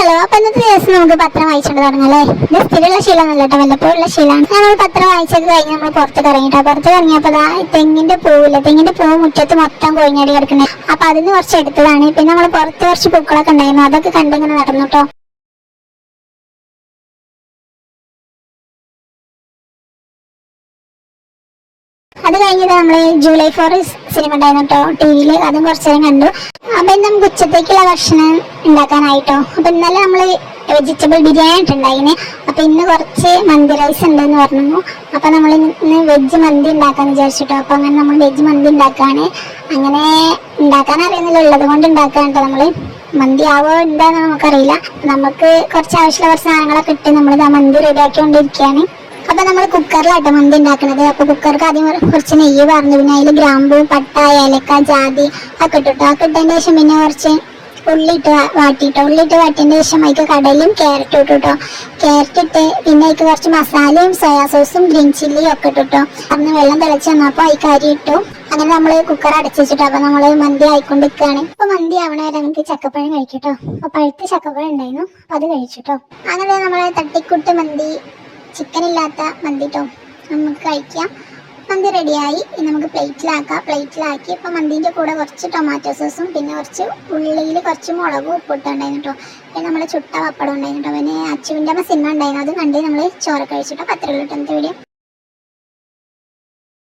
Hello, അപ്പൊ ഇന്നത്തെ ദിവസം നമുക്ക് പത്രം വായിച്ചുകൊണ്ട് തുടങ്ങാം അല്ലേ. ഇത് സ്ഥിരമുള്ള ശീലമല്ല കേട്ടോ, വല്ലപ്പോഴുള്ള ശീലമാണ്. നമ്മൾ പത്രം വായിച്ചത് കഴിഞ്ഞ് നമ്മൾ പുറത്ത് ഇറങ്ങിട്ടോ. പുറത്ത് ഇറങ്ങിയപ്പോൾ തെങ്ങിന്റെ പൂവ് മുറ്റത്ത് മൊത്തം കൊഴിഞ്ഞടി കിടക്കണേ. അപ്പൊ അതിന് കുറച്ച് എടുത്തതാണ്. പിന്നെ നമ്മൾ പുറത്ത് കുറച്ച് പൂക്കളൊക്കെ ഉണ്ടായിരുന്നു, അതൊക്കെ കണ്ടിങ്ങനെ നടന്നു കേട്ടോ. അത് കഴിഞ്ഞത് നമ്മള് ജൂലൈ 4 സിനിമ ഉണ്ടായിരുന്നു കേട്ടോ ടിവിയില്. അതും കുറച്ചു നേരം കണ്ടു. അപ്പൊ ഇന്ന് നമുക്ക് ഉച്ചത്തേക്കുള്ള ഭക്ഷണം ഉണ്ടാക്കാനായിട്ടോ. അപ്പൊ ഇന്നലെ നമ്മള് വെജിറ്റബിൾ ബിരിയാണി ഉണ്ടായിന്. അപ്പൊ ഇന്ന് കുറച്ച് മന്തി റൈസ് ഉണ്ടെന്ന് പറഞ്ഞു. അപ്പൊ നമ്മൾ ഇന്ന് വെജ് മന്തി ഉണ്ടാക്കാന്ന് വിചാരിച്ചിട്ടോ. അപ്പൊ അങ്ങനെ നമ്മൾ വെജ് മന്തി ഉണ്ടാക്കാണ്. അങ്ങനെ ഉണ്ടാക്കാൻ അറിയുന്നില്ല, ഉള്ളത് കൊണ്ട് ഉണ്ടാക്കാൻ കേട്ടോ. നമ്മള് മന്തി ആവോ എന്താന്ന് നമുക്കറിയില്ല. നമുക്ക് കുറച്ച് ആവശ്യമുള്ള കുറച്ച് സാധനങ്ങളൊക്കെ ഇട്ട് നമ്മൾ മന്തി റെഡിയാക്കിക്കൊണ്ടിരിക്കുകയാണ്. അപ്പൊ നമ്മൾ കുക്കറിലാട്ടോ മന്തി ഉണ്ടാക്കുന്നത്. അപ്പൊ കുക്കർക്ക് ആദ്യം കുറച്ച് നെയ്യ് പറഞ്ഞു, പിന്നെ അതിൽ ഗ്രാമ്പു, പട്ട, ഏലക്ക, ജാതി ഒക്കെ ഇട്ടിട്ടോ. ഒക്കെ ഇട്ടതിന് ശേഷം പിന്നെ കുറച്ച് ഉള്ളിട്ട് വാട്ടിയതിന് ശേഷം അതിക്ക് കടലും ക്യാരറ്റും ഇട്ടിട്ടോ. ക്യാരറ്റ് ഇട്ട് പിന്നെ അതിക്ക് കുറച്ച് മസാലയും സോയാ സോസും ഗ്രീൻ ചില്ലിയും ഒക്കെ ഇട്ടിട്ടോ. അന്ന് വെള്ളം തിളച്ച് വന്നപ്പോൾ അതിക്ക് അരി ഇട്ടു. അങ്ങനെ നമ്മൾ കുക്കർ അടച്ചിട്ടോ. അപ്പൊ നമ്മൾ മന്തി ആയിക്കൊണ്ടിരിക്കുകയാണ്. അപ്പൊ മന്തി ആവണ വരെ നമുക്ക് ചക്കപ്പഴം കഴിക്കട്ടോ. അപ്പൊ പഴുത്ത ചക്കപ്പഴം ഉണ്ടായിരുന്നു, അപ്പൊ അത് കഴിച്ചിട്ടോ. അങ്ങനെ നമ്മളെ തട്ടിക്കുട്ട് മന്തി, ചിക്കൻ ഇല്ലാത്ത മന്തി ട്ടോ നമുക്ക് കഴിക്കാം. മന്തി റെഡിയായി. ഇനി നമുക്ക് പ്ലേറ്റിലാക്കി ഇപ്പം മന്തിൻ്റെ കൂടെ കുറച്ച് ടൊമാറ്റോ സോസും പിന്നെ കുറച്ച് ഉള്ളിയിൽ കുറച്ച് മുളകും ഉപ്പിട്ടുണ്ടായിരുന്നു കേട്ടോ. പിന്നെ നമ്മുടെ ചുട്ട പപ്പടം ഉണ്ടായിരുന്നു കേട്ടോ. പിന്നെ അച്ചുവിൻ്റെ അമ്മ സിനിമ ഉണ്ടായിരുന്നു, അത് കണ്ട് നമ്മൾ ചോറ് കഴിച്ചിട്ടോ. 10 വീഡിയോ.